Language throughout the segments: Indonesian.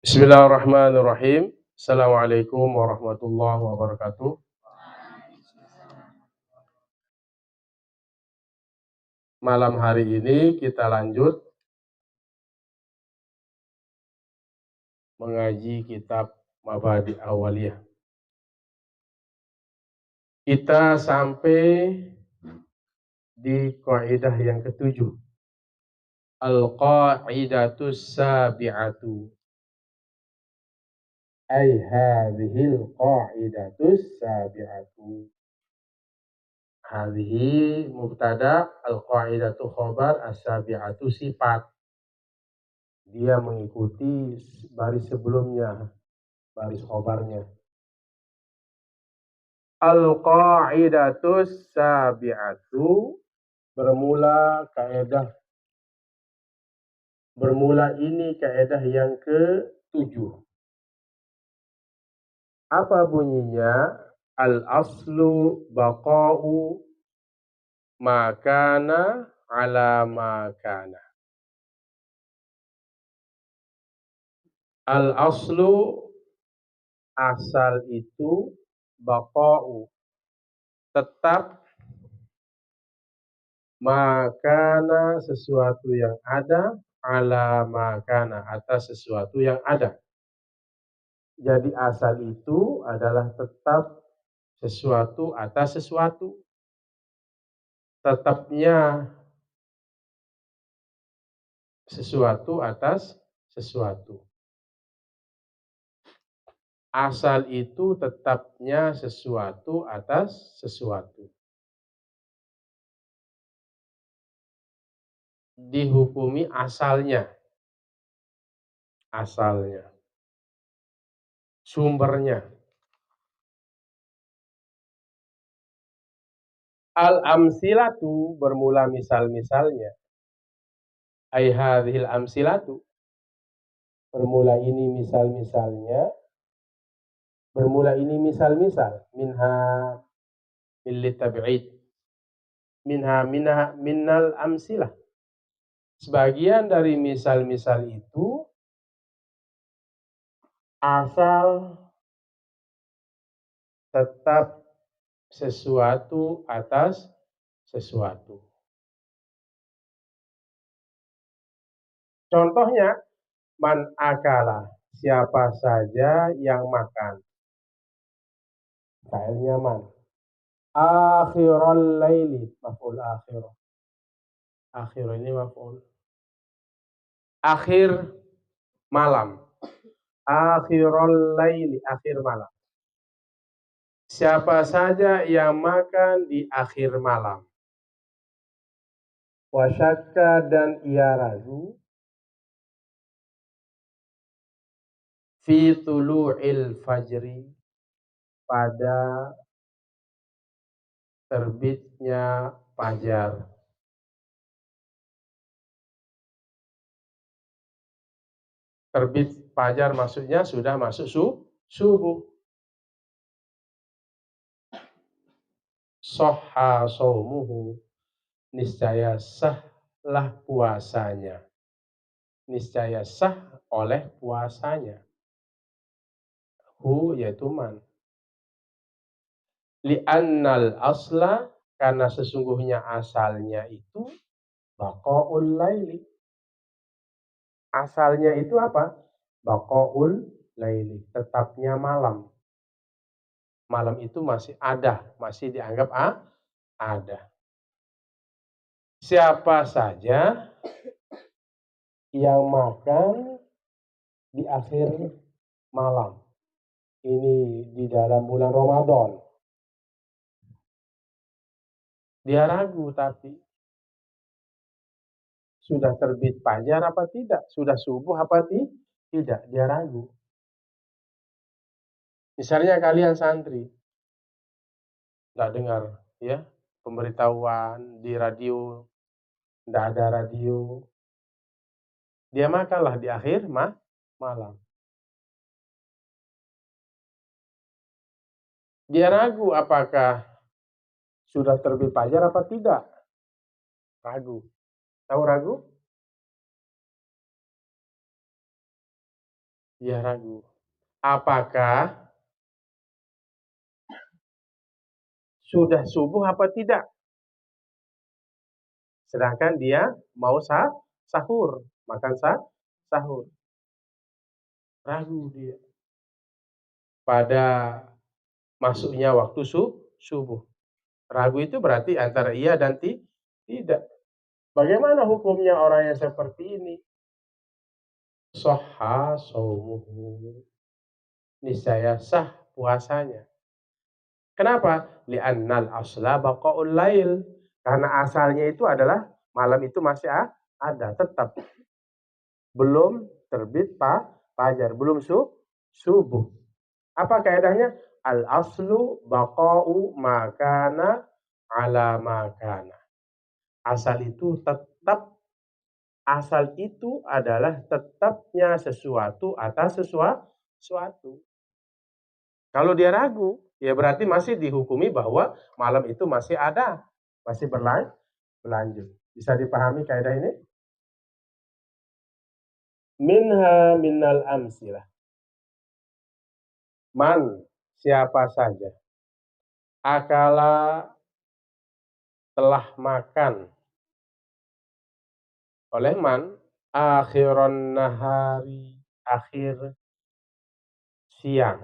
Bismillahirrahmanirrahim. Assalamualaikum warahmatullahi wabarakatuh. Malam hari ini kita lanjut mengaji kitab Mabadi Awaliyah. Kita sampai di kaidah yang ketujuh. Al-qaidatus sabi'atu. Ay hadhil qaidatus sabi'atu. Hadhihi mubtada, al-qaidatu khobar, as-sabi'atu sifat. Dia mengikuti baris sebelumnya, baris khobarnya. Al-qaidatus sabi'atu, bermula ini kaidah yang ke-7. Apa bunyinya? Al-aslu baqa'u makana ala makana. Al-aslu, asal itu, baqa'u, tetap, makana, sesuatu yang ada, ala makana, atas sesuatu yang ada. Jadi asal itu adalah tetap sesuatu atas sesuatu. Tetapnya sesuatu atas sesuatu. Asal itu tetapnya sesuatu atas sesuatu. Dihukumi asalnya. Asalnya. Sumbernya. Al-amsilatu, bermula misal-misalnya. Ay hadhil amsilatu, bermula ini misal-misalnya. Bermula ini misal-misal. Minha milli tab'id. Minnal amsilah. Sebagian dari misal-misal itu asal tetap sesuatu atas sesuatu. Contohnya, man akala, siapa saja yang makan. Failnya man. Akhirul laili, maf'ul akhir. Akhir ini maf'ul. Akhir malam. Akhirul laili, akhir malam. Siapa saja yang makan di akhir malam. Wasyakka, dan ia ragu. Fi tulu'il fajri, pada terbitnya fajar. Terbit fajar maksudnya sudah masuk subuh. Soha saumuhu, niscaya sahlah puasanya. Niscaya sah oleh puasanya. Hu yaitu man. Li'annal asla, karena sesungguhnya asalnya itu baqa'ul laili. Asalnya itu apa? Baqa'ul laili, tetapnya malam. Malam itu masih ada, masih dianggap ada. Siapa saja yang makan di akhir malam. Ini di dalam bulan Ramadan. Dia ragu tapi sudah terbit fajar apa tidak? Sudah subuh apa tidak? Dia ragu. Misalnya kalian santri, nggak dengar ya pemberitahuan di radio, nggak ada radio. Dia makanlah di akhir malam. Dia ragu apakah sudah terbit fajar apa tidak? Ragu. Tahu ragu? Dia ragu. Apakah sudah subuh apa tidak? Sedangkan dia mau sahur, makan sahur. Ragu dia pada masuknya waktu subuh. Ragu itu berarti antara iya dan tidak. Bagaimana hukumnya orang yang seperti ini? Shahha shaumuhu. Niscaya sah puasanya. Kenapa? Li'annal asla baqaul lail. Karena asalnya itu adalah malam itu masih ada, tetap belum terbit fajar, belum subuh. Apa kaidahnya? Al aslu baqa'u makana ala makana. Asal itu tetap, asal itu adalah tetapnya sesuatu atas sesuatu. Kalau dia ragu, ya berarti masih dihukumi bahwa malam itu masih ada, masih berlanjut. Bisa dipahami kaidah ini? Minha minal amsilah. Man, siapa saja. Akala telah makan oleh man, akhiron nahari, akhir siang.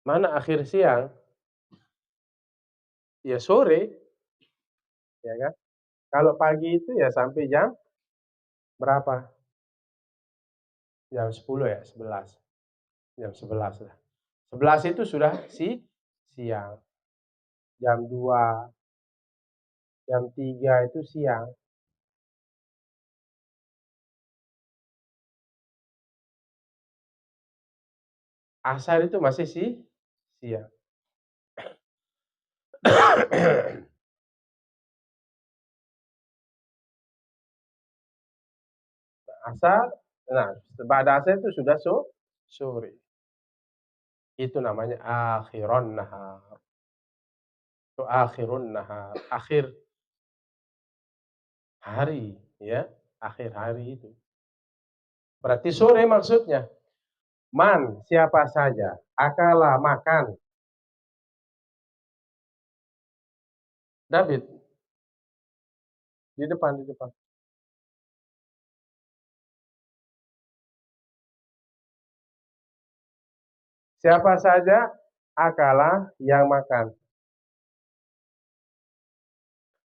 Mana akhir siang? Ya sore, ya kan? Kalau pagi itu ya sampai jam berapa? Jam 10 ya, 11. Jam 11 lah. 11 itu sudah siang. Jam 2, jam 3 itu siang. Asar itu masih siang. Asar, nah pada asar itu sudah sore. Itu namanya akhiron nahar. Itu akhirun nahar, akhir hari, ya, akhir hari itu. Berarti sore maksudnya. Man, siapa saja, akala makan. David, di depan, di depan. Siapa saja akala yang makan.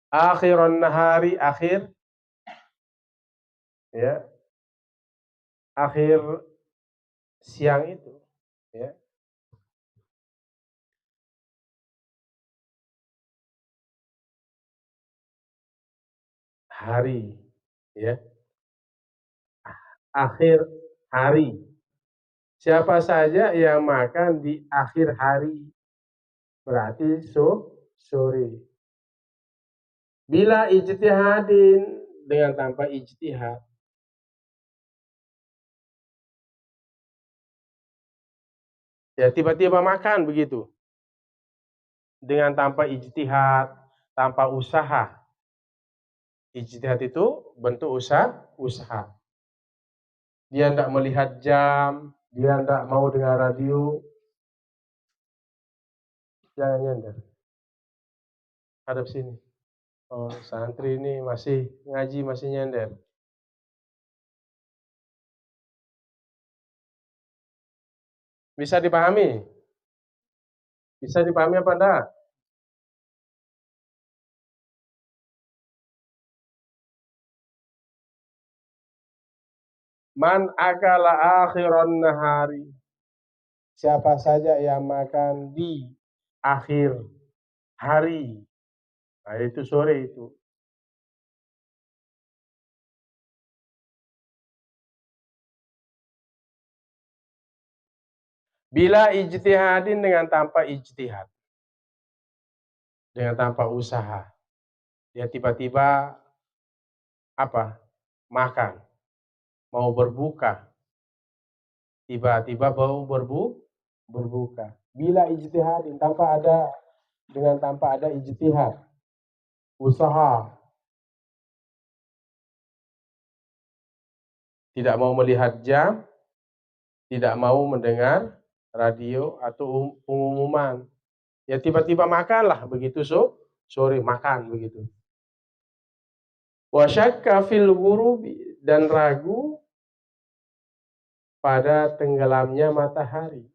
Akhiron nahari, akhir, ya, akhir siang itu, ya. Hari, ya, akhir hari. Siapa saja yang makan di akhir hari, berarti sore. Bila ijtihadin, dengan tanpa ijtihad. Ya tiba-tiba makan begitu. Dengan tanpa ijtihad, tanpa usaha. Ijtihad itu bentuk usaha. Dia tidak melihat jam, dia tidak mau dengar radio. Jangan nyender. Hadap sini. Oh, santri ini masih ngaji, masih nyender. Bisa dipahami? Bisa dipahami apa enggak? Man akala akhiron nahari. Siapa saja yang makan di akhir hari. Nah, itu sore itu. Bila ijtihadin, dengan tanpa ijtihad. Dengan tanpa usaha. Dia tiba-tiba apa? Makan. Mau berbuka. Tiba-tiba mau berbuka. Bila ijtihadin, dengan tanpa ada ijtihad. Usaha. tidak mau melihat jam, tidak mau mendengar radio atau pengumuman. Ya tiba-tiba makanlah begitu sore makan begitu. Wasyakka fil ghurubi, dan ragu pada tenggelamnya matahari.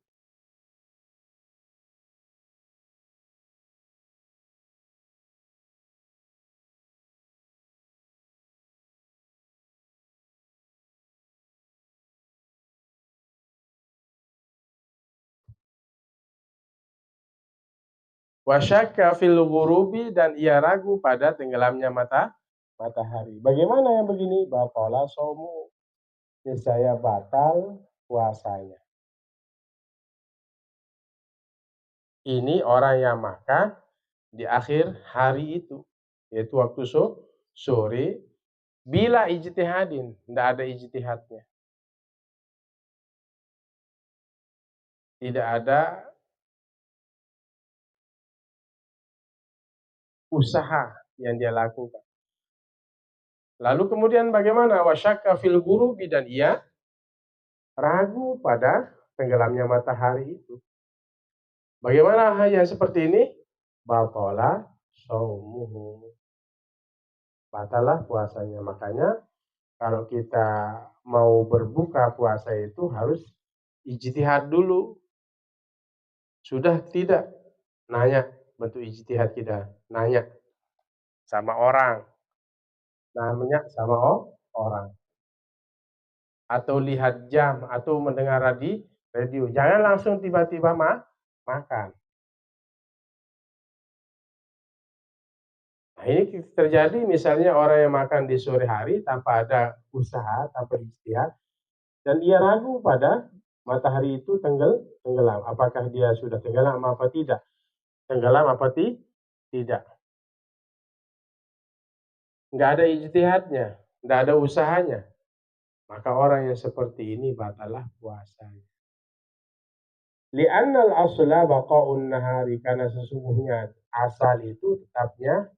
Wasyakka fil ghurubi, dan ia ragu pada tenggelamnya matahari. Bagaimana yang begini? Batalah somu, niscaya batal puasanya. Ini orang yang makan di akhir hari itu, yaitu waktu sore, bila ijtihadin, tidak ada ijtihadnya. Tidak ada usaha yang dia lakukan. Lalu kemudian bagaimana? Wasyakka fil ghurubi, dan ia ragu pada tenggelamnya matahari itu. Bagaimana yang seperti ini? Batalah shaumuhu. Batalah puasanya. Makanya kalau kita mau berbuka puasa itu harus ijtihad dulu. Sudah tidak? Nanya, bentuk ijtihad kita. Nanya sama orang. Namanya sama orang. Atau lihat jam, atau mendengar radio. Jangan langsung tiba-tiba makan. Nah, ini terjadi misalnya orang yang makan di sore hari tanpa ada usaha, tanpa ijtihad, dan dia ragu pada matahari itu tenggelam. Apakah dia sudah tenggelam apa tidak? Tenggelam apa tidak? Nggak ada ijtihadnya, nggak ada usahanya. Maka orang yang seperti ini batalah puasanya. Li'annal asla baqa'un nahari, karena sesungguhnya asal itu tetapnya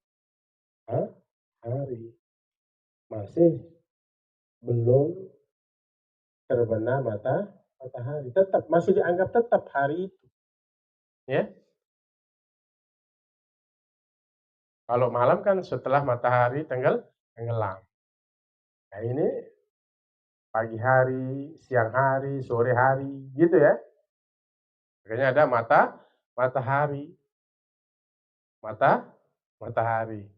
hari. Masih belum terbenam matahari, tetap masih dianggap tetap hari itu. Ya. Kalau malam kan setelah matahari tenggelam. Nah ini pagi hari, siang hari, sore hari, gitu ya. Makanya ada matahari. Matahari.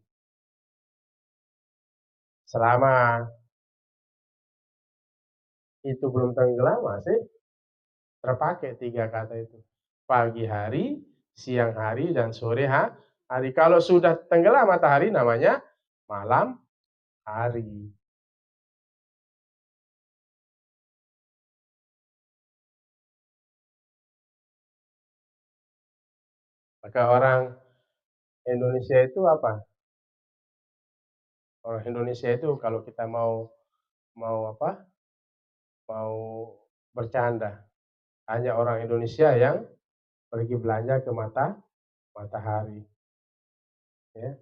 Selama itu belum tenggelam masih terpakai 3 kata itu. Pagi hari, siang hari, dan sore hari. Kalau sudah tenggelam matahari namanya malam hari. Maka orang Indonesia itu apa? Orang Indonesia itu kalau kita mau apa? Mau bercanda. Hanya orang Indonesia yang pergi belanja ke matahari. Ya.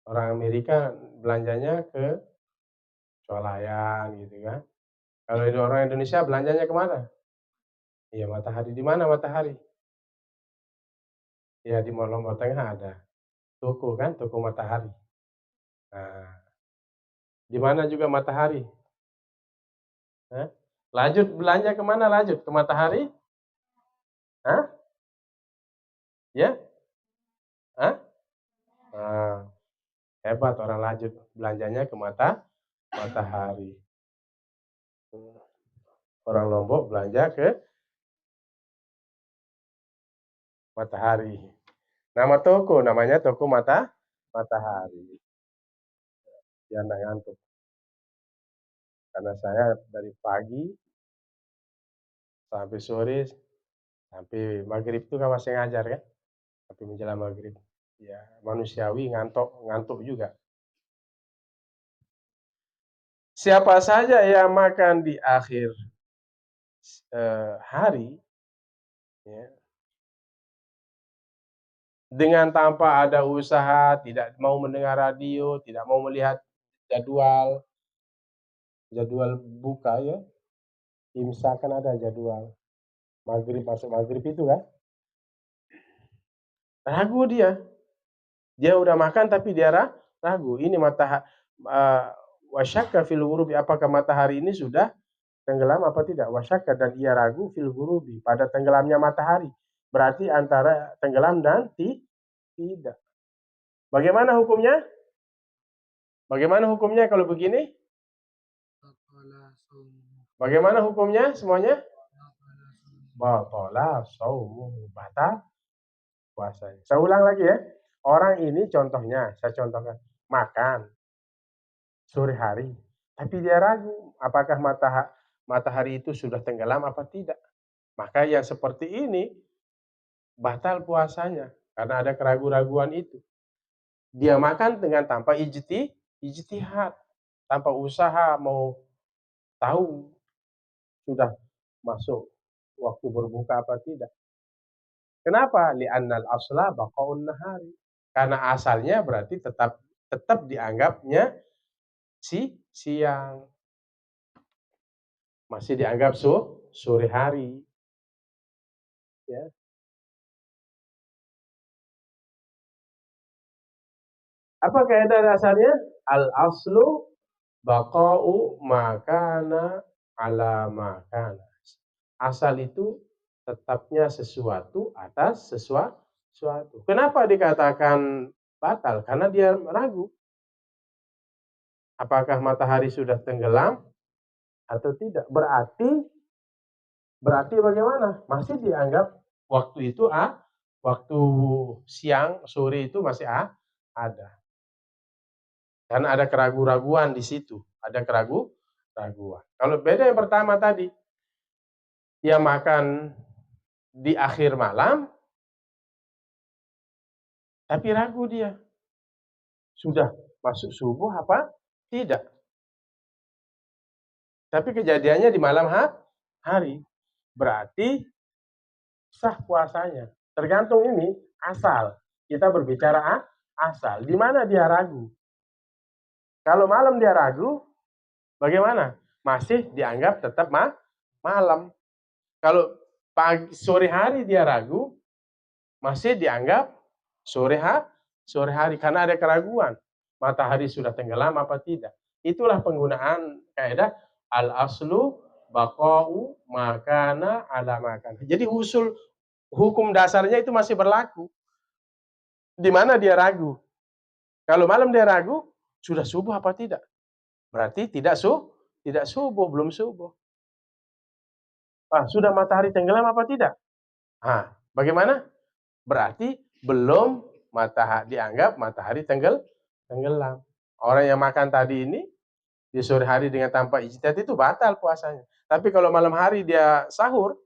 Orang Amerika belanjanya ke swalayan gitu kan. Kalau orang Indonesia belanjanya kemana? Iya matahari. Di mana matahari? Ya di Lombok Tengah ada toko kan, toko matahari. Nah, di mana juga matahari? Hah? Lanjut belanja kemana? Lanjut ke matahari? Hah? Ya? Hah? Nah, hebat orang lanjut belanjanya ke matahari. Orang Lombok belanja ke matahari. Nama toko namanya toko matahari. Jangan ngantuk. Karena saya dari pagi sampai sore sampai maghrib itu kan masih ngajar kan, tapi menjelang maghrib. Ya manusiawi ngantuk juga. Siapa saja yang makan di akhir hari, ya, dengan tanpa ada usaha, tidak mau mendengar radio, tidak mau melihat jadwal, jadwal buka ya, imsak kan ada jadwal maghrib, masuk maghrib itu kan, ragu dia udah makan tapi dia ragu, ini wasyakka fil ghurubi, apakah matahari ini sudah tenggelam apa tidak, wasyakka, dan ia ragu fil ghurubi, pada tenggelamnya matahari, berarti antara tenggelam dan tidak. Bagaimana hukumnya? Bagaimana hukumnya kalau begini? Bagaimana hukumnya semuanya? Batalah shaumuhu, batal puasanya. Saya ulang lagi ya. Orang ini contohnya, saya contohkan, makan sore hari, tapi dia ragu apakah matahari itu sudah tenggelam apa tidak. Maka yang seperti ini batal puasanya karena ada keraguan-raguan itu. Dia makan dengan tanpa ijtihad, tanpa usaha mau tahu sudah masuk waktu berbuka apa tidak. Kenapa? Li'annal asla baqaun nahari. Karena asalnya berarti tetap dianggapnya siang. Masih dianggap sore hari. Ya. Apa kaidah dasarnya? Al aslu baqa'u makana ala makana. Asal itu tetapnya sesuatu atas sesuatu. Kenapa dikatakan batal? Karena dia ragu. Apakah matahari sudah tenggelam atau tidak? Berarti bagaimana? Masih dianggap waktu itu waktu siang, sore itu masih ada. Karena ada keraguan-raguan di situ, ada keraguan. Kalau beda yang pertama tadi, dia makan di akhir malam, tapi ragu dia. Sudah masuk subuh apa tidak? Tapi kejadiannya di malam hari. Berarti sah puasanya. Tergantung ini asal. Kita berbicara asal. Di mana dia ragu? Kalau malam dia ragu, bagaimana? Masih dianggap tetap malam. Kalau sore hari dia ragu, masih dianggap sore hari karena ada keraguan. Matahari sudah tenggelam apa tidak? Itulah penggunaan kaidah al aslu baqa'u makana ala makana. Jadi usul hukum dasarnya itu masih berlaku. Di mana dia ragu? Kalau malam dia ragu, sudah subuh apa tidak? Berarti tidak subuh, belum subuh. Sudah matahari tenggelam apa tidak? Bagaimana? Berarti belum dianggap matahari tenggelam. Orang yang makan tadi ini di sore hari dengan tanpa ijtihad itu batal puasanya. Tapi kalau malam hari dia sahur,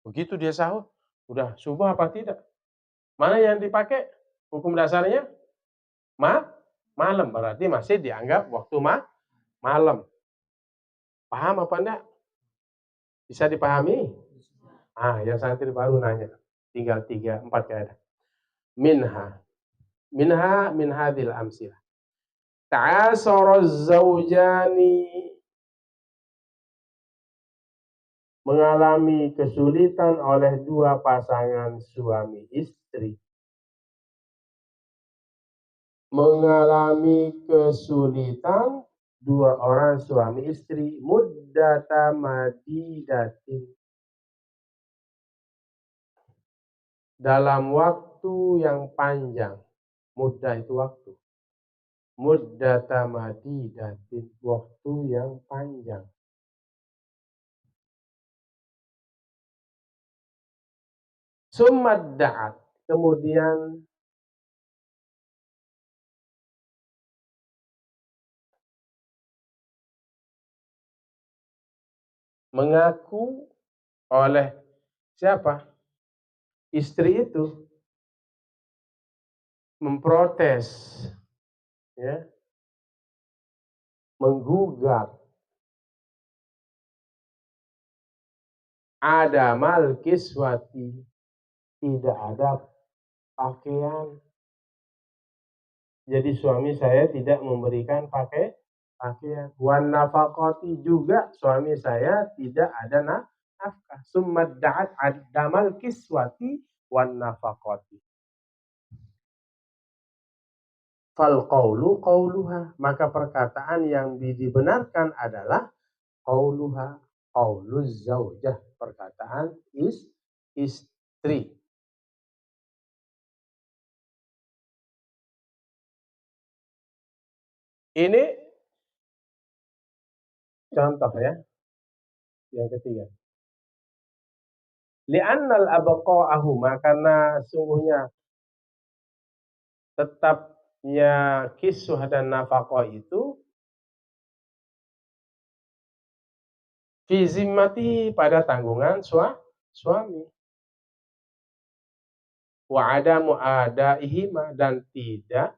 begitu dia sahur, udah subuh apa tidak? Mana yang dipakai? Hukum dasarnya malam, berarti masih dianggap waktu malam. Paham apa enggak? Bisa dipahami? Yang santri baru nanya. Tinggal 3-4 kaidah. Minha min hadhil amsilah. Ta'asara zaujani, mengalami kesulitan oleh dua pasangan suami istri. Mengalami kesulitan dua orang suami istri muddata madidatin, dalam waktu yang panjang. Muddah itu waktu. Muddata madidatin, waktu yang panjang. Summa da'at, kemudian mengaku oleh siapa? Istri itu memprotes, ya, menggugat adamal kiswati, tidak ada pakaian. Jadi suami saya tidak memberikan pakaian. Wan nafaqati juga suami saya tidak ada nafkah. Summa da'at adamal kiswati wan nafaqati. Fal qawlu qawluha, maka perkataan yang dibenarkan adalah qawluha, qawluz zaujah, perkataan istri. Ini contoh ya, yang ketiga. Li'annal abqa'ahuma, karena sungguhnya tetapnya kiswah dan nafaqah itu fi zimmati, pada tanggungan suami. Wa adamu adaihima, dan tidak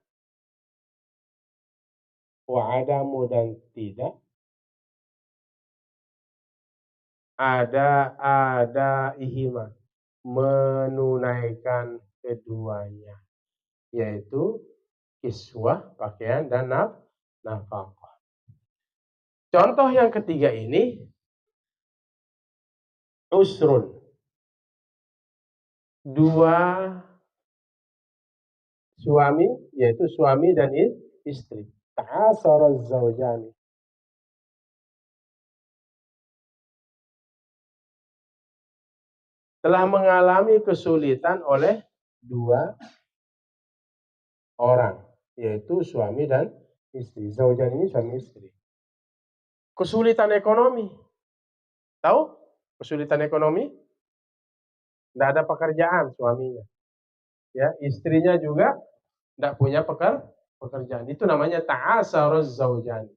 ada ihima, menunaikan keduanya, yaitu kiswah, pakaian, dan nafkah. Contoh yang ketiga ini usrun, dua suami, yaitu suami dan istri. Ta'asara zaujani, telah mengalami kesulitan oleh dua orang, yaitu suami dan istri. Zaujan ini suami istri. Kesulitan ekonomi. Tahu? Kesulitan ekonomi? Tidak ada pekerjaan suaminya. Ya, istrinya juga tidak punya pekerjaan. Itu namanya ta'asaruz zaujani.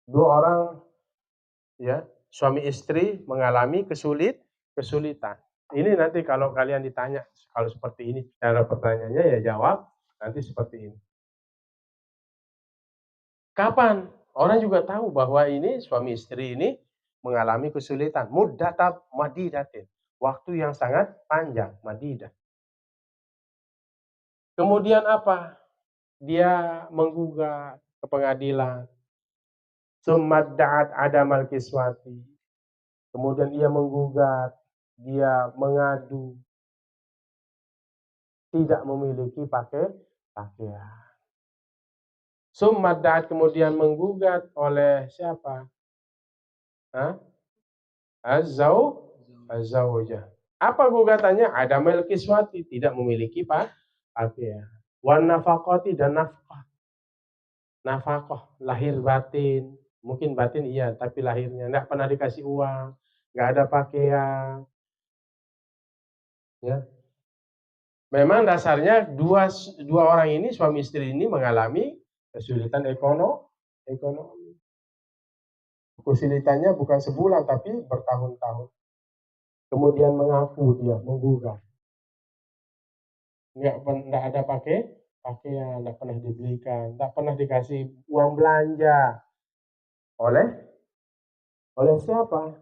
Dua orang, ya, suami istri mengalami kesulitan. Ini nanti kalau kalian ditanya, kalau seperti ini cara pertanyaannya, ya jawab nanti seperti ini. Kapan? Orang juga tahu bahwa ini suami istri ini mengalami kesulitan. Muddatab madidatin, waktu yang sangat panjang, madidah. Kemudian apa? Dia menggugat ke pengadilan. Sumadda'at adamal kiswati. Kemudian ia menggugat, dia mengadu tidak memiliki pakaian. Sumadda'at, kemudian menggugat oleh siapa? Az-zaujah. Apa gugatannya? Adamal kiswati, tidak memiliki pakaian. Wan nafaqati, dan nafkah. Nafkah, lahir batin. Mungkin batin iya, tapi lahirnya enggak pernah dikasih uang, enggak ada pakaian. Ya. Memang dasarnya dua orang ini, suami istri ini mengalami kesulitan ekonomi. Kesulitannya bukan sebulan tapi bertahun-tahun. Kemudian mengaku dia, menggugat. Enggak ada pakaian, enggak pernah dibelikan, enggak pernah dikasih uang belanja. Oleh siapa?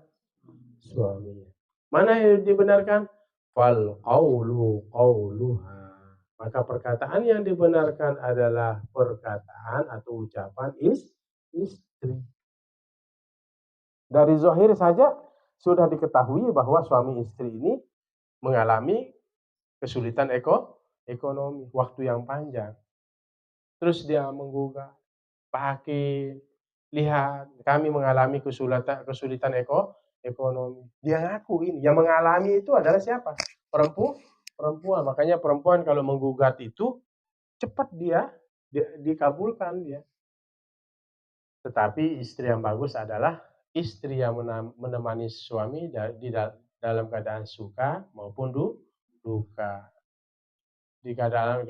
Suaminya. Mana yang dibenarkan? Fal qawlu qawluha. Maka perkataan yang dibenarkan adalah perkataan atau ucapan istri. Dari zahir saja sudah diketahui bahwa suami istri ini mengalami kesulitan ekonomi, waktu yang panjang. Terus dia menggugat, Pak Hakim, lihat kami mengalami kesulitan ekonomi. Dia ngaku ini, yang mengalami itu adalah siapa? Perempuan. Makanya perempuan kalau menggugat itu cepat dia dikabulkan dia. Tetapi istri yang bagus adalah istri yang menemani suami dalam keadaan suka maupun duka. Dalam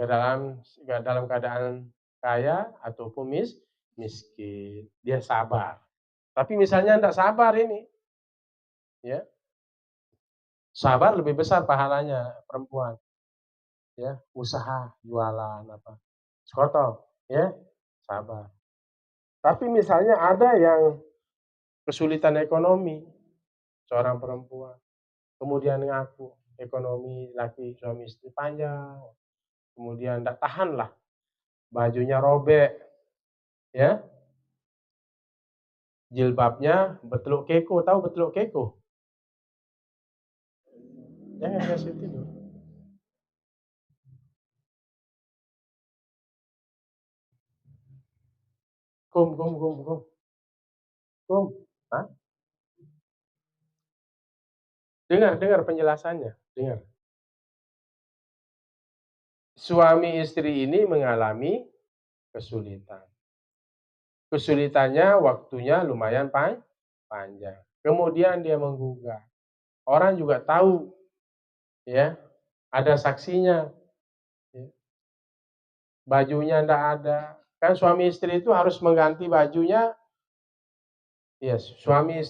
keadaan kaya ataupun miskin, dia sabar. Tapi misalnya tidak sabar ini, ya, sabar lebih besar pahalanya perempuan, ya, usaha jualan apa, sekotong, ya, sabar. Tapi misalnya ada yang kesulitan ekonomi, seorang perempuan, kemudian ngaku ekonomi laki suami istri panjang, kemudian tidak tahan lah, bajunya robek, ya, jilbabnya beteluk keko, tahu beteluk keko? Jangan kasih tidur. Kum. Hah? Dengar penjelasannya, dengar. Suami istri ini mengalami kesulitan. Kesulitannya waktunya lumayan panjang. Kemudian dia menggugat. Orang juga tahu, ya, ada saksinya. Ya. Bajunya ndak ada. Kan suami istri itu harus mengganti bajunya. Ya, suami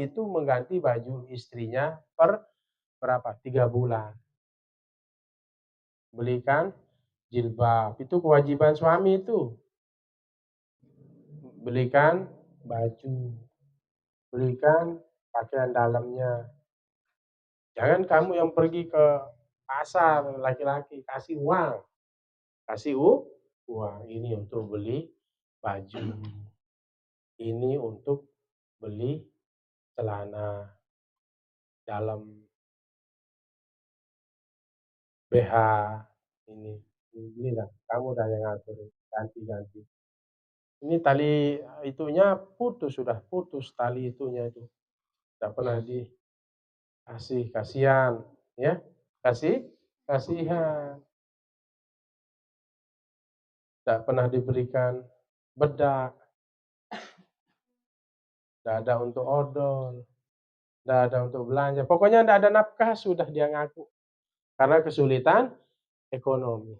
itu mengganti baju istrinya per berapa? 3 bulan. Belikan jilbab, itu kewajiban suami itu. Belikan baju, belikan pakaian dalamnya. Jangan kamu yang pergi ke pasar, laki-laki, kasih uang. Ini untuk beli baju. Ini untuk beli celana dalam, BH, ini belilah. Kamu dah yang ngatur, ganti-ganti. Ini tali itunya sudah putus tali itunya itu. Tidak pernah dikasih, kasihan, ya. Kasihan. Tidak pernah diberikan bedak. Tidak ada untuk odol. Tidak ada untuk belanja. Pokoknya tidak ada nafkah, sudah dia ngaku. Karena kesulitan ekonomi.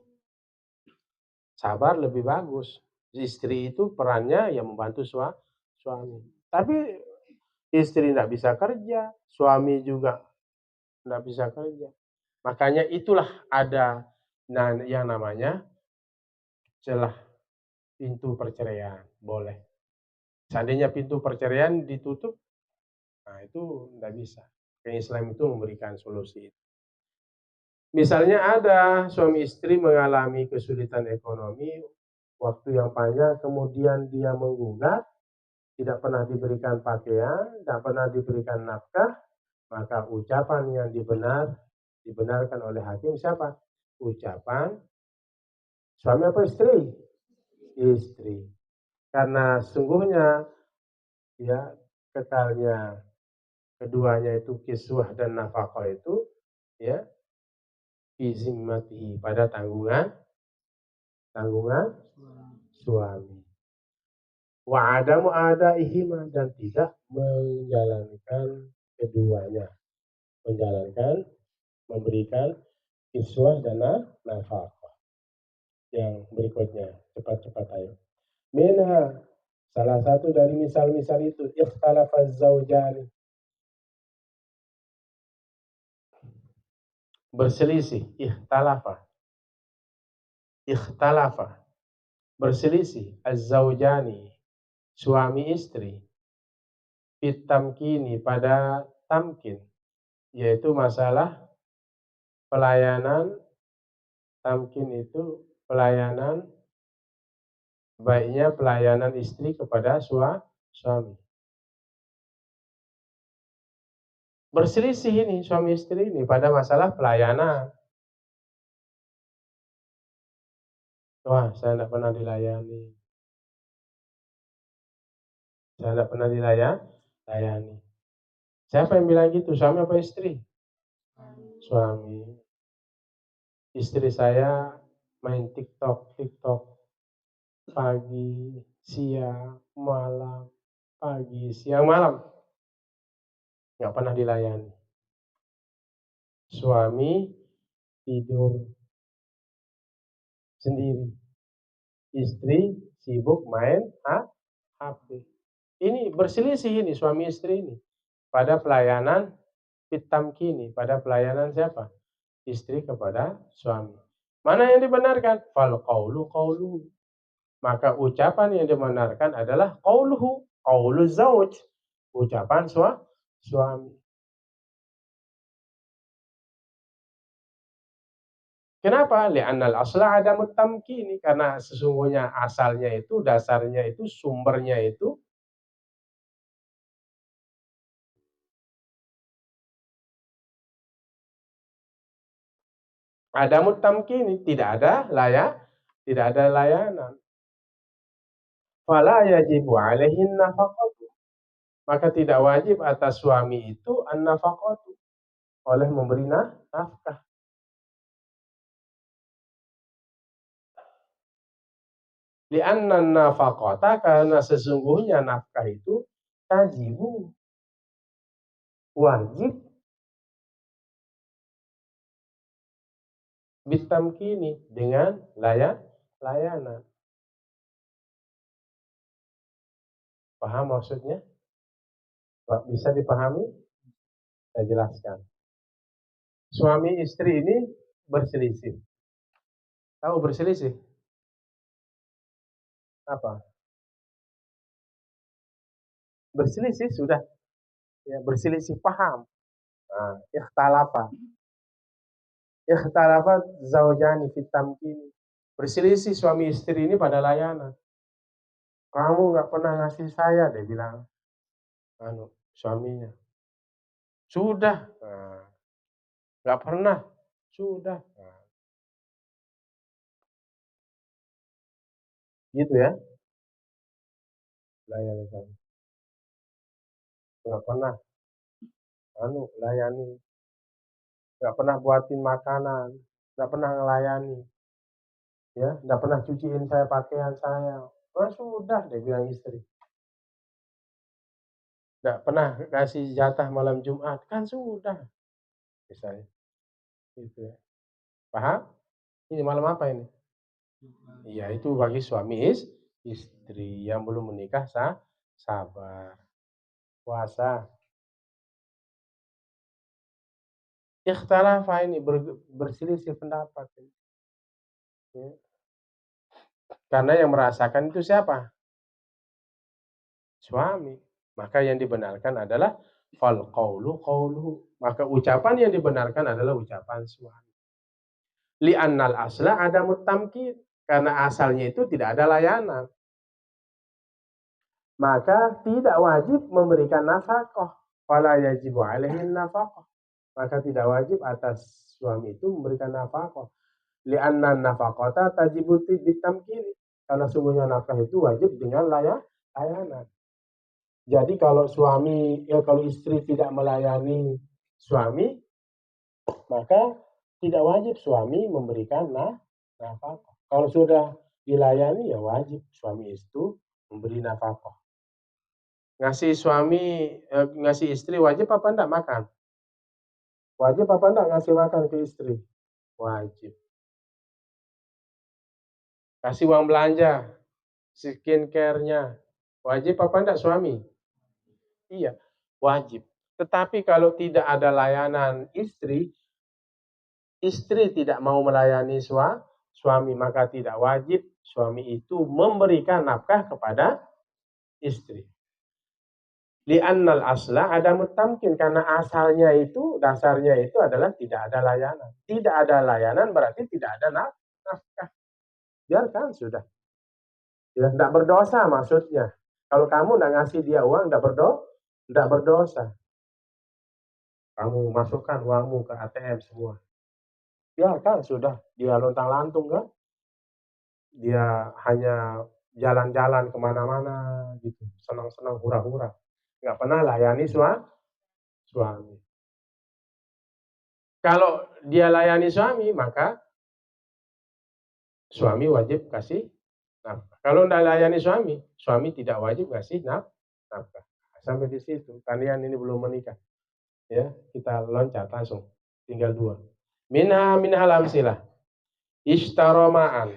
Sabar lebih bagus. Istri itu perannya ya membantu suami. Tapi istri tidak bisa kerja, suami juga tidak bisa kerja. Makanya itulah ada yang namanya celah pintu perceraian. Boleh. Seandainya pintu perceraian ditutup, nah itu tidak bisa. Islam itu memberikan solusi. Misalnya ada suami istri mengalami kesulitan ekonomi, waktu yang panjang, kemudian dia menggugat, tidak pernah diberikan pakaian, tidak pernah diberikan nafkah, maka ucapan yang dibenarkan oleh hakim siapa? Ucapan suami apa istri? Istri. Karena sungguhnya ya kekalnya keduanya itu kiswah dan nafkah itu ya izimati pada tanggungan suami. Wa adamu adaihima, dan tidak menjalankan keduanya. Memberikan kiswah dan nafkah. Yang berikutnya, cepat-cepat ayo. Minha, salah satu dari misal-misal itu, ikhtalafaz zaujani. Berselisih, ikhtalafa. Berselisih, az-zaujani, suami istri, fitamkini, pada tamkin, yaitu masalah pelayanan. Tamkin itu pelayanan, baiknya pelayanan istri kepada suami. Berselisih ini suami istri ini pada masalah pelayanan. Wah, saya tidak pernah dilayani. Siapa yang bilang gitu? Suami apa istri? Suami. Istri saya main TikTok. Pagi, siang, malam. Pagi, siang, malam. Nggak pernah dilayani. Suami tidur sendiri. Istri sibuk main HP. Ini berselisih ini suami istri ini. Pada pelayanan fitamkini, pada pelayanan siapa? Istri kepada suami. Mana yang dibenarkan? Fal qawlu. Maka ucapan yang dibenarkan adalah qawluhu, qawlu zauj. Ucapan suami. Kenapa? Li'annal asla adamut tamkini, karena sesungguhnya asalnya itu, dasarnya itu, sumbernya itu adamut tamkini, tidak ada layanan. Fala yajibu alaihin nafaqatu, maka tidak wajib atas suami itu an-nafaqatu, oleh memberi nafkah. Li'anna nafaqata, karena sesungguhnya nafkah itu tajibu, wajib, bitamkini, dengan layanan. Paham maksudnya? Bisa dipahami? Saya jelaskan. Suami istri ini berselisih. Tahu berselisih? Apa? Berselisih sudah. Ya, berselisih paham. Nah, ikhtalafa. Ikhtalafa zaujani fit tamkini. Berselisih suami istri ini pada layanan. Kamu nggak pernah ngasih saya, dia bilang. Suaminya. Sudah. Nah, nggak pernah. Sudah. Nah, gitu ya. Layani saya. Nggak pernah. Layani. Nggak pernah buatin makanan. Nggak pernah ngelayani. Ya, nggak pernah cuciin saya pakaian saya. Oh, sudah, dia bilang istri. Nggak pernah kasih jatah malam Jumat, kan sudah. Misalnya. Gitu ya. Paham? Ini malam apa ini? Iya, itu bagi suami istri yang belum menikah sabar. Puasa. Ikhtalafa ini berselisih pendapat. Ya. Karena yang merasakan itu siapa? Suami. Maka yang dibenarkan adalah fal qawlu qawluhu. Maka ucapan yang dibenarkan adalah ucapan suami. Li'annal asla adamut tamkin. Karena asalnya itu tidak ada layanan. Maka tidak wajib memberikan nafkah. Fala yajibu alaihin nafkah. Maka tidak wajib atas suami itu memberikan nafkah. Li'anna nafaqata tajibu bitamkin. Karena sungguhnya nafkah itu wajib dengan layanan. Jadi kalau kalau istri tidak melayani suami, maka tidak wajib suami memberikan nafkah. Kalau sudah dilayani, ya wajib suami itu memberi nafkah. Ngasih istri wajib apa enggak makan? Wajib apa enggak ngasih makan ke istri? Wajib. Kasih uang belanja, skincare-nya, wajib apa enggak suami? Iya, wajib. Tetapi kalau tidak ada layanan istri tidak mau melayani suami, maka tidak wajib suami itu memberikan nafkah kepada istri. Li'annal asla adamut tamkin, karena asalnya itu, dasarnya itu adalah tidak ada layanan. Tidak ada layanan berarti tidak ada nafkah. Biarkan sudah. Ya, tidak berdosa maksudnya. Kalau kamu tidak ngasih dia uang, tidak berdosa. Kamu masukkan uangmu ke ATM semua. Biarkan sudah. Dia lontang-lantung kan. Dia hanya jalan-jalan kemana-mana gitu. Senang-senang, hura-hura. Nggak pernah layani suami. Kalau dia layani suami, maka suami wajib kasih nafkah. Kalau tidak layani suami tidak wajib kasih nafkah. Sampai di situ. Kalian ini belum menikah. Ya, kita loncat langsung. Tinggal 2. Minhal amsilah. Ishtaroma'an.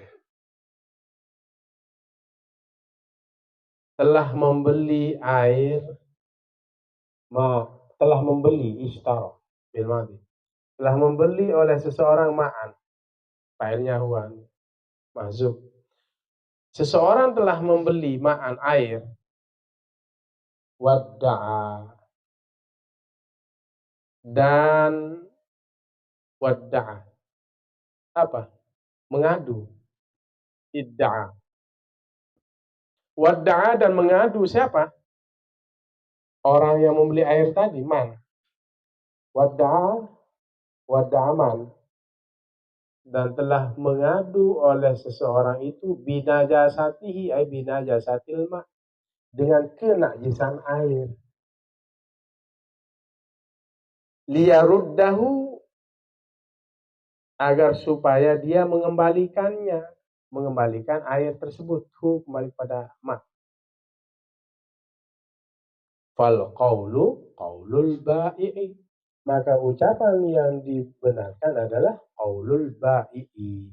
Telah membeli air. Telah membeli ishtaro. Bilmadi. Telah membeli oleh seseorang ma'an. Failnya huwan. Masuk. Seseorang telah membeli ma'an air. Wadda'a. Dan wadda'a. apa? Mengadu. Idda'a. Wadda'a dan mengadu siapa? Orang yang membeli air tadi, man. Wadda'a man. Dan telah mengadu oleh seseorang itu binajasatihi ay binajasatil ma, dengan kenajisan air. Liyaruddahu, agar supaya dia mengembalikan air tersebut kembali pada ma. Fal qawlu qawlul ba'i'i, maka ucapan yang dibenarkan adalah qaulul ba'i'i,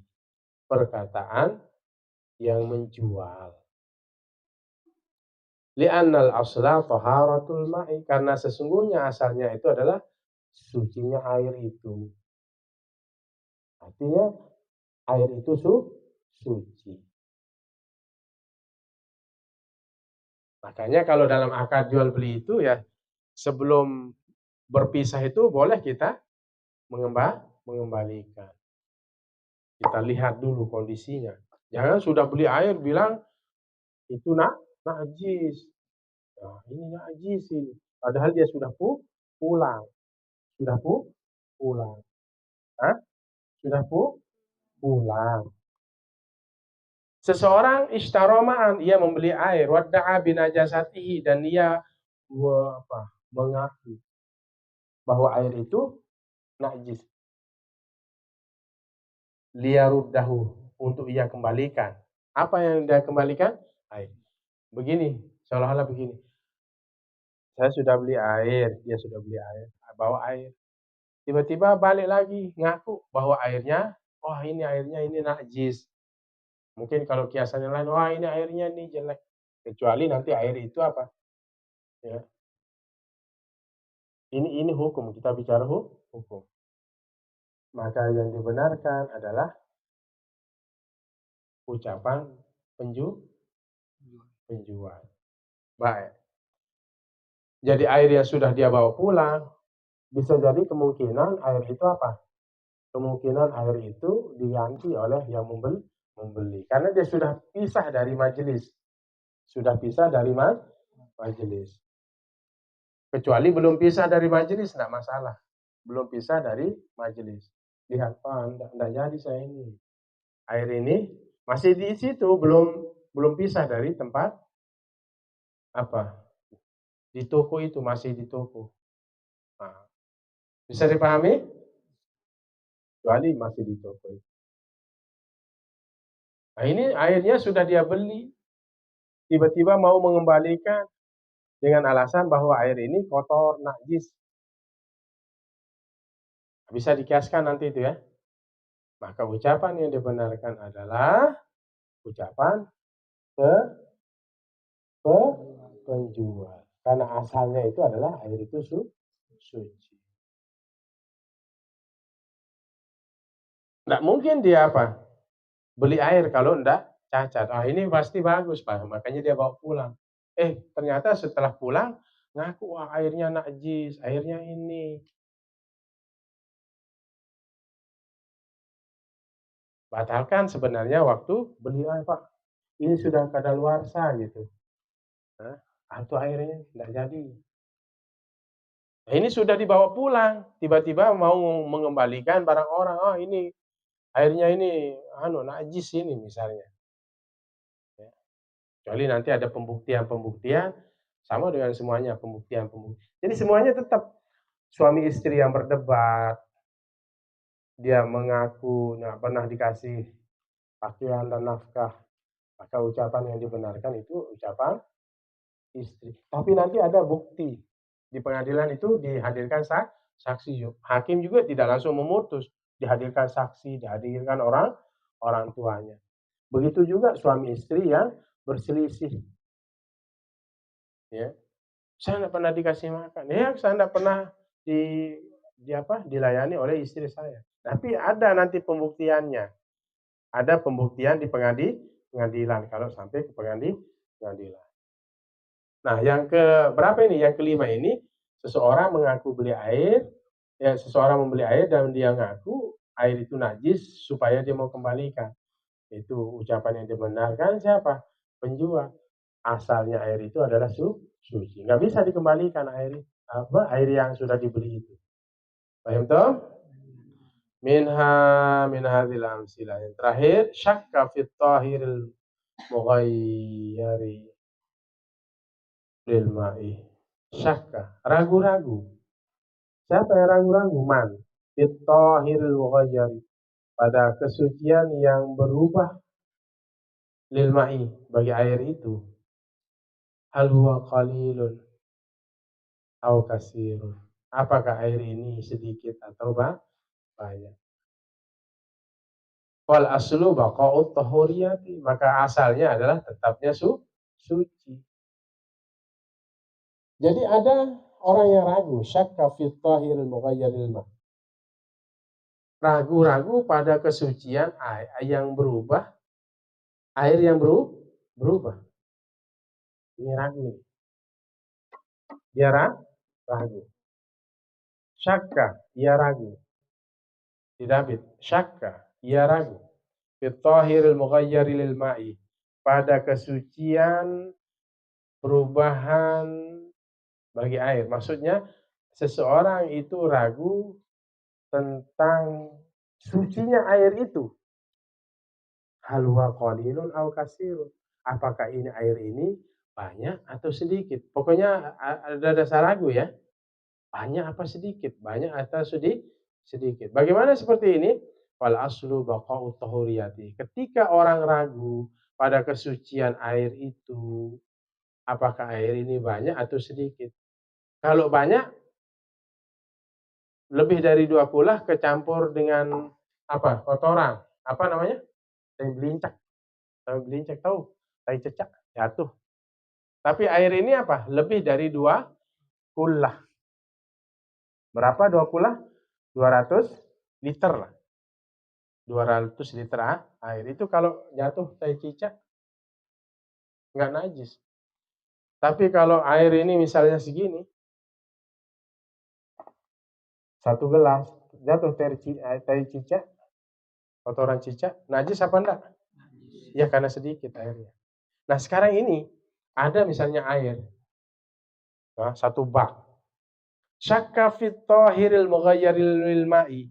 perkataan yang menjual. Li'annal asla taharatul ma'i, karena sesungguhnya asalnya itu adalah sucinya air itu. Artinya air itu suci. Makanya kalau dalam akad jual beli itu ya, sebelum berpisah itu boleh kita mengembalikan. Kita lihat dulu kondisinya. Jangan sudah beli air bilang itu najis. Nah, ini najis ini. Padahal dia sudah pulang. Sudah pulang. Hah? Sudah pulang. Seseorang ishtaromaan, ia membeli air, wadda'a binajasatihi, dan ia mengaku bahwa air itu najis. Liyaruddahu, untuk ia kembalikan. Apa yang dia kembalikan? Air. Begini, seolah-olah begini. Saya sudah beli air, dia sudah beli air, bawa air. Tiba-tiba balik lagi, ngaku bahwa airnya, wah ini airnya ini najis. Mungkin kalau kiasan yang lain, wah ini airnya ini jelek. Kecuali nanti air itu apa? Ya. Ini hukum, kita bicara hukum. Maka yang dibenarkan adalah ucapan penjual. Baik. Jadi air yang sudah dia bawa pulang, bisa jadi kemungkinan air itu apa? Kemungkinan air itu diganti oleh yang membeli. Karena dia sudah pisah dari majelis. Sudah pisah dari majelis. Kecuali belum pisah dari majelis, tidak masalah. Belum pisah dari majelis. Lihat, Pak, tidak jadi saya ini. Air ini masih di situ, belum pisah dari tempat apa? Di toko itu, masih di toko. Nah, bisa dipahami? Kecuali masih di toko itu. Nah, ini airnya sudah dia beli. Tiba-tiba mau mengembalikan dengan alasan bahwa air ini kotor, najis. Bisa dikiaskan nanti itu ya. Maka ucapan yang dibenarkan adalah ucapan penjual. Karena asalnya itu adalah air itu suci. Nggak mungkin dia apa? Beli air kalau enggak cacat. Ah ini pasti bagus Pak, makanya dia bawa pulang. Ternyata setelah pulang ngaku, wah airnya najis, airnya ini. Batalkan sebenarnya waktu beli air Pak. Ini sudah kadaluarsa gitu. Atau airnya enggak jadi. Nah, ini sudah dibawa pulang, tiba-tiba mau mengembalikan barang orang. Oh ini airnya ini najis ini misalnya. Ya. Kecuali nanti ada pembuktian sama dengan semuanya pembuktian. Jadi semuanya tetap suami istri yang berdebat, dia mengaku nggak pernah dikasih pakaian dan nafkah, maka ucapan yang dibenarkan itu ucapan istri. Tapi nanti ada bukti di pengadilan itu dihadirkan saksi. Hakim juga tidak langsung memutus, dihadirkan saksi, dihadirkan orang tuanya. Begitu juga suami istri yang berselisih. Ya. Saya tidak pernah dikasih makan. Ya, saya tidak pernah dilayani oleh istri saya. Tapi ada nanti pembuktiannya. Ada pembuktian di pengadilan kalau sampai ke pengadilan. Nah, yang ke berapa ini? Yang kelima ini, seseorang mengaku beli air, seseorang membeli air dan dia ngaku air itu najis supaya dia mau kembalikan. Itu ucapan yang dibenarkan siapa? Penjual. Asalnya air itu adalah suci. Nggak bisa dikembalikan air yang sudah dibeli itu. Paham toh? Min hadhil amsilah. Yang terakhir, syakka fit tahiril mughayyari lil ma'i. Syakka, ragu-ragu. Siapa yang ragu-ragu? Man. Fit tahiril mughayyari. Pada kesucian yang berubah lil ma'i, bagi air itu. Hal huwa qalilun au kasirun. Apakah air ini sedikit atau banyak? Wal aslu baqa'ut tahuriyati, maka asalnya adalah tetapnya suci. Jadi ada orang yang ragu, syakka fi tahiril mughayyaril ma. Ragu-ragu pada kesucian air yang berubah, air yang berubah. Ini ragu. Dia ragu. Syakka, ia ragu. Tidak, syakka, ia ragu. Fi tahiril mughayyaril ma'i, pada kesucian perubahan bagi air. Maksudnya seseorang itu ragu tentang sucinya air itu. Hal huwa qalilun aw kasirun. Apakah ini air ini banyak atau sedikit? Pokoknya ada dasar ragu ya. Banyak apa sedikit? Banyak atau sedikit. Bagaimana seperti ini? Wal aslu baqa'ut tahuriyati. Ketika orang ragu pada kesucian air itu, apakah air ini banyak atau sedikit? Kalau banyak, lebih dari 2 kulah kecampur dengan apa? Kotoran. Apa namanya? Tai belincak. Tai belincak tahu? Tai cecak jatuh. Tapi air ini apa? Lebih dari 2 kulah. Berapa 2 kulah? 200 liter lah. 200 liter air. Itu kalau jatuh tai cicak nggak najis. Tapi kalau air ini misalnya segini, 1 gelas, jatuh tai cicak, kotoran cicak, najis apa enggak? Ya karena sedikit airnya. Nah sekarang ini ada misalnya air, nah, 1 bak. Syakka fit tahiril mughayyaril ma'i.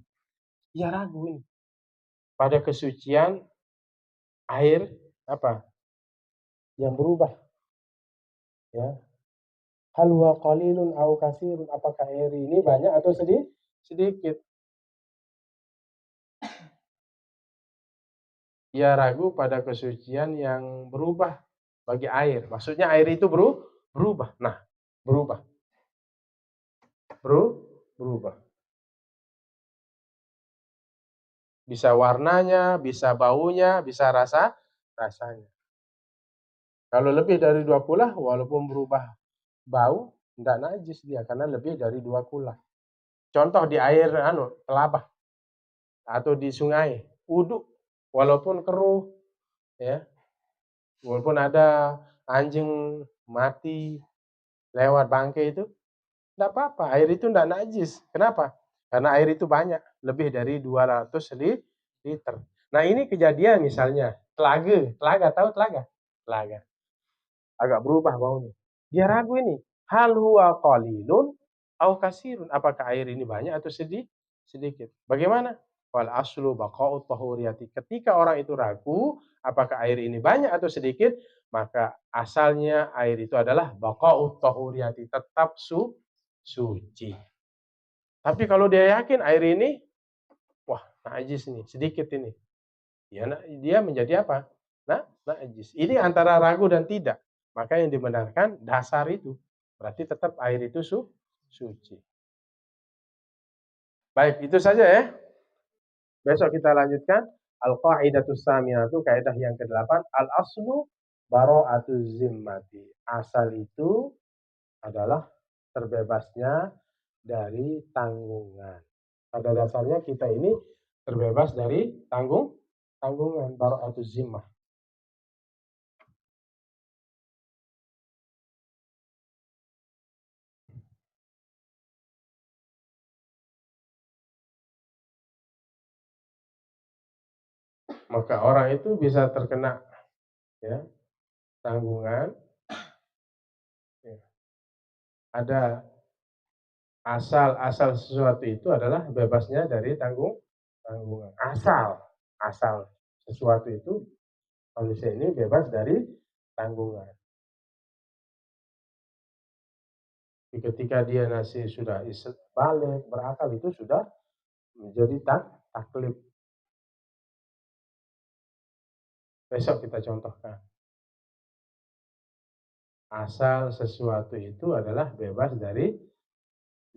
Ya ragu ini. Pada kesucian air apa? Yang berubah. Ya. Hal huwa qalilun aw kasirun. Apakah air ini banyak atau sedikit? Ia ragu pada kesucian yang berubah bagi air. Maksudnya air itu berubah. Nah, berubah. Berubah. Bisa warnanya, bisa baunya, bisa rasanya. Kalau lebih dari 2 kulah, walaupun berubah bau, enggak najis dia karena lebih dari 2 kulah. Contoh di air telabah atau di sungai, wudhu walaupun keruh ya, walaupun ada anjing mati lewat bangkai itu, enggak apa-apa, air itu enggak najis. Kenapa? Karena air itu banyak, lebih dari 200 liter. Nah, ini kejadian misalnya telaga tahu telaga? Telaga. Agak berubah baunya. Dia ragu ini, hal huwa qalilun au kasirun. Apakah air ini banyak atau sedikit? Bagaimana? Wal aslu baqa'ut tahuriyati. Ketika orang itu ragu apakah air ini banyak atau sedikit, maka asalnya air itu adalah baqa'ut tahuriyati, tetap suci. Tapi kalau dia yakin air ini, wah najis ini, sedikit ini. Ya, dia menjadi apa? Najis. Ini antara ragu dan tidak. Maka yang dibenarkan dasar itu. Berarti tetap air itu suci. Baik, itu saja ya. Besok kita lanjutkan. Al-Qa'idatus Saminatu, kaidah yang ke-8. Al-Aslu Bara'atuz Zimmati. Asal itu adalah terbebasnya dari tanggungan. Pada dasarnya kita ini terbebas dari tanggungan. Bara'atuz Zimmah. maka orang itu bisa terkena ya tanggungan. Ya. Ada asal sesuatu itu adalah bebasnya dari tanggungan. Asal sesuatu itu manusia ini bebas dari tanggungan. Ketika dia sudah balik berakal itu sudah menjadi taklif. Besok kita contohkan. Asal sesuatu itu adalah bebas dari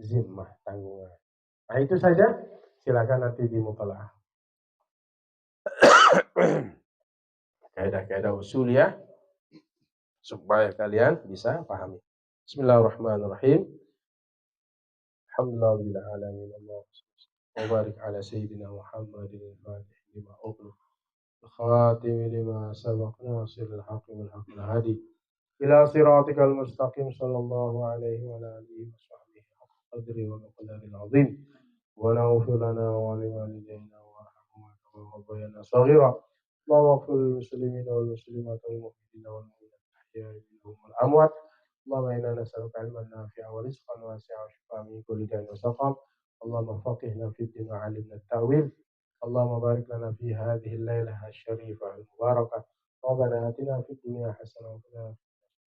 zimmah, tanggungan. Nah itu saja, silakan nanti dimutalaah. Kaidah-kaidah usul ya, supaya kalian bisa pahami. Bismillahirrahmanirrahim. Alhamdulillahirabbil alamin. Allahumma barik ala sayyidina Muhammadin al-fatih lima ughliq الخاتم لما سبق ناصر الحق بالحق الهادي إلى صراطك المستقيم صلى الله عليه وعلى آله وصحبه حق قدره ومقداره العظيم ونغفر لنا ولوالدينا وارحمهما كما ربيانا صغيرا اللهم اغفر للمسلمين والمسلمات والمؤمنين والمؤمنات الأحياء منهم والأموات اللهم إنا نسألك علما نافعا ورزقا واسعا وشفاء من كل داء وسقم اللهم فقهنا في الدين وعلمنا التأويل اللهم بارك لنا في هذه الليلة الشريفة المباركة ربنا آتنا في الدنيا حسنة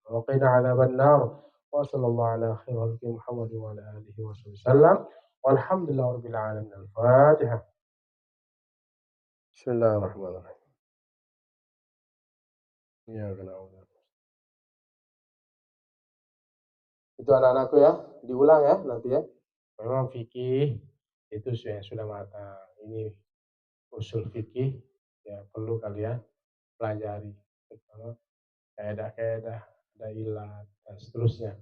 وقنا عذاب النار وصلى الله على خير خلق محمد وعلى آله وصحبه وسلم والحمد لله رب العالمين. الفاتحة. بسم الله الرحمن الرحيم. Ya, itu anak-anakku ya, diulang ya nanti ya. Memang fikih itu sudah matang. Ini usul fikih ya perlu kalian pelajari. Kaidah-kaidah, ada ilat dan seterusnya.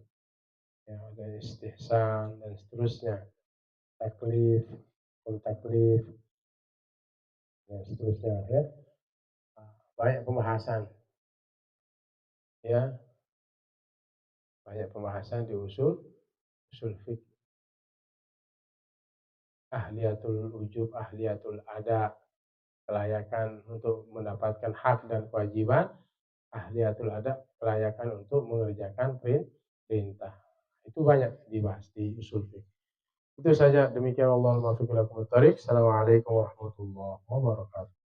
Ya, ada istihsan dan seterusnya. Taklif, taklif, dan seterusnya ya. Banyak pembahasan. Ya. Banyak pembahasan di usul fikih. Ahliyatul ujub, ahliyatul ada, kelayakan untuk mendapatkan hak dan kewajiban, ahliyatul ada, kelayakan untuk mengerjakan perintah. Itu banyak dibahas di usul fikih. Itu saja, demikian. Wallahul muwaffiq ila aqwamit thoriq. Assalamualaikum warahmatullahi wabarakatuh.